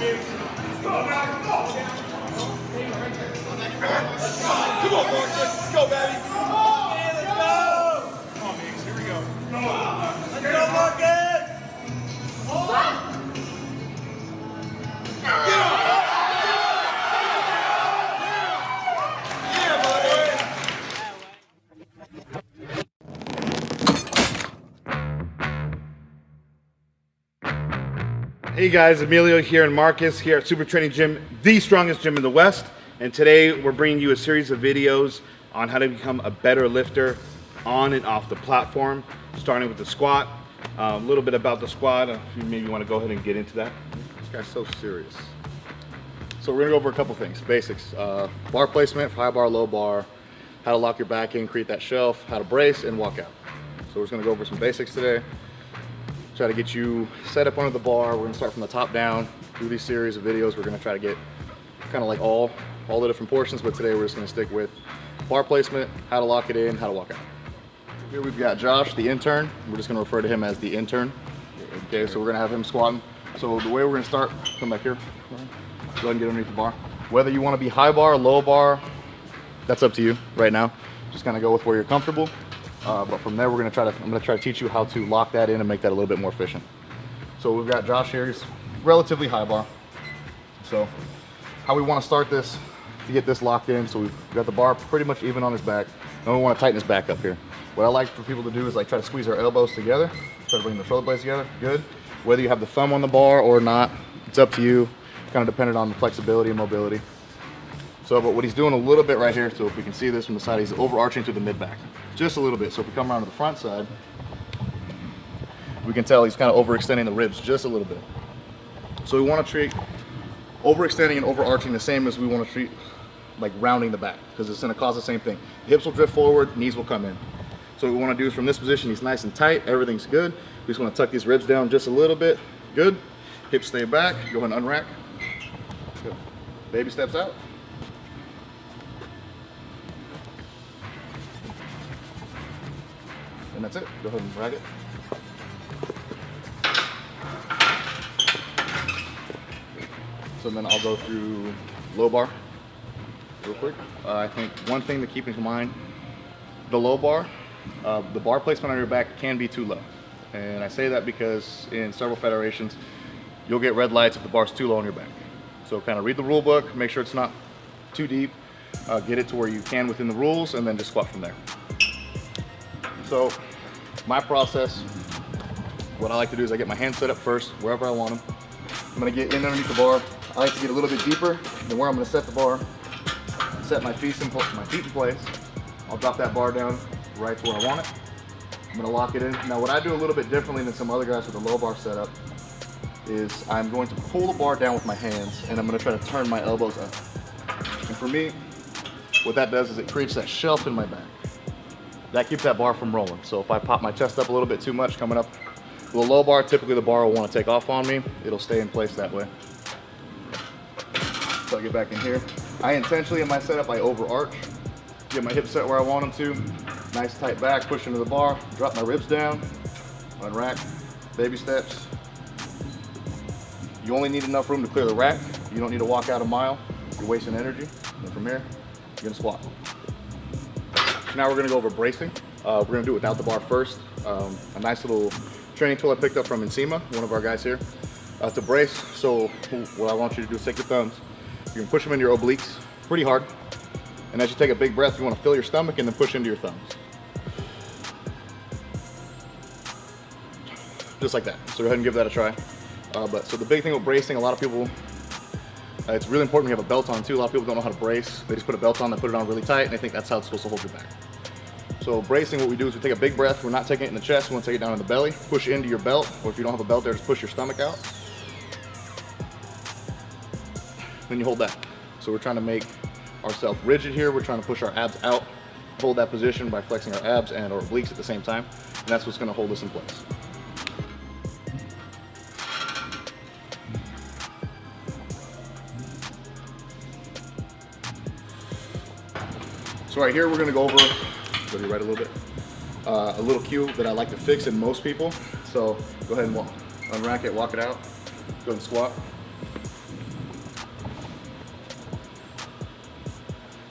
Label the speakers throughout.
Speaker 1: Come on, Marcus. Let's go, baby. Come on, man. Let's go. Come on, Migs. Here we go. Let's go, Marcus. Get up. Hey guys, Emilio here and Marcus here at Super Training Gym, the strongest gym in the West. And today we're bringing you a series of videos on how to become a better lifter on and off the platform, starting with the squat. A little bit about the squat. You maybe want to go ahead and get into that.
Speaker 2: This guy's so serious. So we're gonna go over a couple things, basics. Bar placement, high bar, low bar, how to lock your back in, create that shelf, how to brace, and walk out. So we're just gonna go over some basics today. Try to get you set up under the bar. We're gonna start from the top down. Through these series of videos, we're gonna try to get kind of like all the different portions, but today we're just gonna stick with bar placement, how to lock it in, how to walk out. Here we've got Josh, the intern. We're just gonna refer to him as the intern. Okay, so we're gonna have him squatting. So the way we're gonna start, come back here. Go ahead and get underneath the bar. Whether you wanna be high bar, low bar, that's up to you right now. Just kind of go with where you're comfortable. But from there, I'm gonna try to teach you how to lock that in and make that a little bit more efficient. So we've got Josh here, he's relatively high bar. So how we wanna start this to get this locked in, so we've got the bar pretty much even on his back. Then we wanna tighten his back up here. What I like for people to do is like try to squeeze our elbows together, try to bring the shoulder blades together, good. Whether you have the thumb on the bar or not, it's up to you, kind of dependent on the flexibility and mobility. So, but what he's doing a little bit right here, so if we can see this from the side, he's overarching to the mid-back. Just a little bit. So if we come around to the front side, we can tell he's kind of overextending the ribs just a little bit. So we want to treat overextending and overarching the same as we want to treat like rounding the back, because it's going to cause the same thing. The hips will drift forward, knees will come in. So what we want to do is from this position, he's nice and tight, everything's good. We just want to tuck these ribs down just a little bit. Good. Hips stay back. Go ahead and unrack. Good. Baby steps out. And that's it. Go ahead and rack it. So then I'll go through low bar real quick. I think one thing to keep in mind, the low bar, the bar placement on your back can be too low. And I say that because in several federations, you'll get red lights if the bar's too low on your back. So kind of read the rule book, make sure it's not too deep, get it to where you can within the rules, and then just squat from there. So my process, what I like to do is I get my hands set up first, wherever I want them. I'm gonna get in underneath the bar. I like to get a little bit deeper than where I'm gonna set the bar. Set my feet in place. I'll drop that bar down right to where I want it. I'm gonna lock it in. Now what I do a little bit differently than some other guys with a low bar setup is I'm going to pull the bar down with my hands and I'm gonna try to turn my elbows up. And for me, what that does is it creates that shelf in my back. That keeps that bar from rolling. So if I pop my chest up a little bit too much coming up with a low bar, typically the bar will want to take off on me. It'll stay in place that way. So I get back in here. I intentionally in my setup, I overarch, get my hips set where I want them to. Nice tight back, push into the bar, drop my ribs down, unrack, baby steps. You only need enough room to clear the rack. You don't need to walk out a mile. You're wasting energy. And from here, you're gonna squat. Now we're gonna go over bracing. We're gonna do it without the bar first. A nice little training tool I picked up from Encima, one of our guys here. To brace, so what I want you to do is take your thumbs. You can push them into your obliques pretty hard. And as you take a big breath, you wanna fill your stomach and then push into your thumbs. Just like that. So go ahead and give that a try. So the big thing with bracing, a lot of people, it's really important you have a belt on too. A lot of people don't know how to brace. They just put a belt on, they put it on really tight, and they think that's how it's supposed to hold your back. So bracing, what we do is we take a big breath. We're not taking it in the chest, we want to take it down in the belly. Push into your belt, or if you don't have a belt there, just push your stomach out. Then you hold that. So we're trying to make ourselves rigid here. We're trying to push our abs out, hold that position by flexing our abs and our obliques at the same time. And that's what's going to hold us in place. So right here, we're gonna go over, go to your right a little bit, a little cue that I like to fix in most people. So go ahead and unrack it, walk it out, go and squat.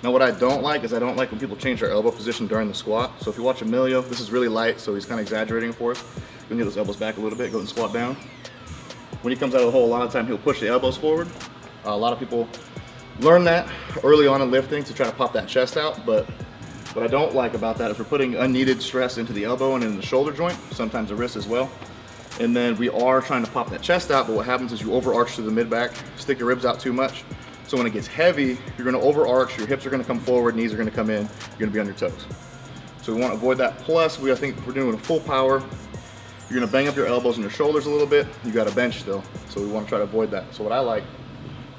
Speaker 2: Now what I don't like is I don't like when people change their elbow position during the squat. So if you watch Emilio, this is really light, so he's kind of exaggerating it for us. You can get those elbows back a little bit, go and squat down. When he comes out of the hole, a lot of the time he'll push the elbows forward. A lot of people learn that early on in lifting to try to pop that chest out, but what I don't like about that is we're putting unneeded stress into the elbow and in the shoulder joint, sometimes the wrist as well. And then we are trying to pop that chest out, but what happens is you overarch to the mid-back, stick your ribs out too much. So when it gets heavy, you're gonna overarch, your hips are gonna come forward, knees are gonna come in, you're gonna be on your toes. So we wanna avoid that. Plus, I think if we're doing a full power, you're gonna bang up your elbows and your shoulders a little bit. You got a bench still, so we wanna try to avoid that. So what I like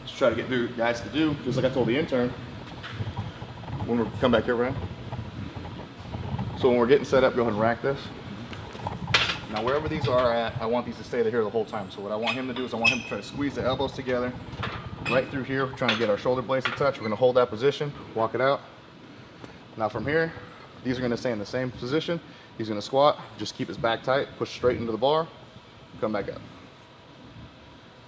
Speaker 2: is try to get guys to do, just like I told the intern, when we come back here, Ryan. So when we're getting set up, go ahead and rack this. Now wherever these are at, I want these to stay here the whole time. So what I want him to do is I want him to try to squeeze the elbows together. Right through here, we're trying to get our shoulder blades to touch. We're gonna hold that position, walk it out. Now from here, these are gonna stay in the same position. He's gonna squat, just keep his back tight, push straight into the bar, come back up.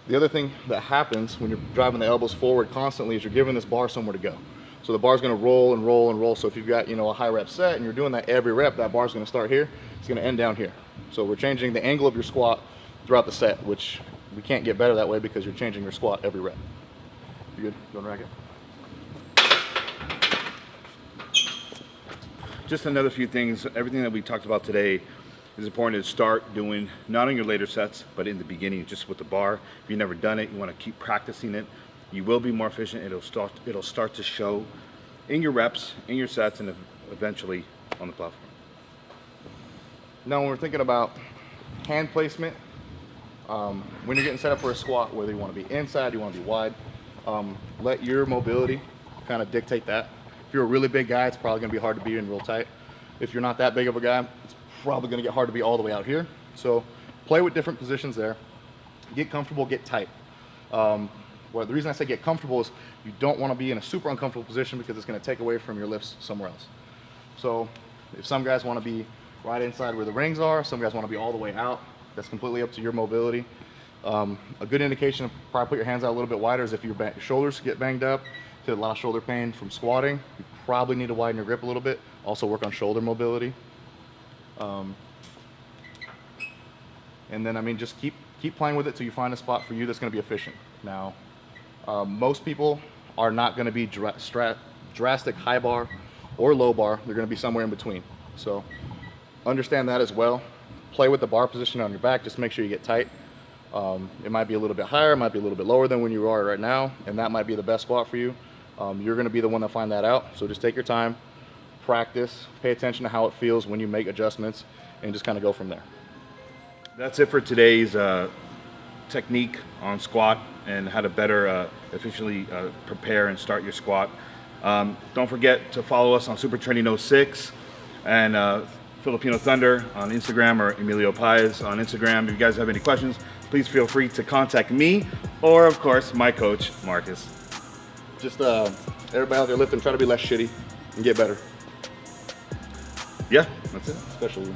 Speaker 2: The other thing that happens when you're driving the elbows forward constantly is you're giving this bar somewhere to go. So the bar's gonna roll and roll and roll. So if you've got, a high rep set and you're doing that every rep, that bar's gonna start here, it's gonna end down here. So we're changing the angle of your squat throughout the set, which we can't get better that way because you're changing your squat every rep. You good? Go and rack it.
Speaker 1: Just another few things. Everything that we talked about today is important to start doing, not in your later sets, but in the beginning, just with the bar. If you've never done it, you want to keep practicing it. You will be more efficient. It'll start to show in your reps, in your sets, and eventually on the platform.
Speaker 2: Now when we're thinking about hand placement, when you're getting set up for a squat, whether you want to be inside, you want to be wide, let your mobility kind of dictate that. If you're a really big guy, it's probably going to be hard to be in real tight. If you're not that big of a guy, it's probably going to get hard to be all the way out here. So play with different positions there. Get comfortable, get tight. Well, the reason I say get comfortable is you don't want to be in a super uncomfortable position because it's going to take away from your lifts somewhere else. So if some guys want to be right inside where the rings are, some guys want to be all the way out. That's completely up to your mobility. A good indication of probably put your hands out a little bit wider is if your shoulders get banged up, get a lot of shoulder pain from squatting, you probably need to widen your grip a little bit. Also work on shoulder mobility. And then, just keep playing with it till you find a spot for you that's going to be efficient. Now, most people are not going to be drastic high bar or low bar. They're going to be somewhere in between. So understand that as well. Play with the bar position on your back. Just make sure you get tight. It might be a little bit higher, it might be a little bit lower than when you are right now, and that might be the best squat for you. You're going to be the one to find that out. So just take your time, practice, pay attention to how it feels when you make adjustments, and just kind of go from there.
Speaker 1: That's it for today's technique on squat and how to better efficiently prepare and start your squat. Don't forget to follow us on Super Training 06 and Filipino Thunder on Instagram, or Emilio Paez on Instagram. If you guys have any questions, please feel free to contact me or, of course, my coach, Marcus.
Speaker 2: Just everybody out there lifting, try to be less shitty and get better.
Speaker 1: Yeah, that's it.
Speaker 2: Especially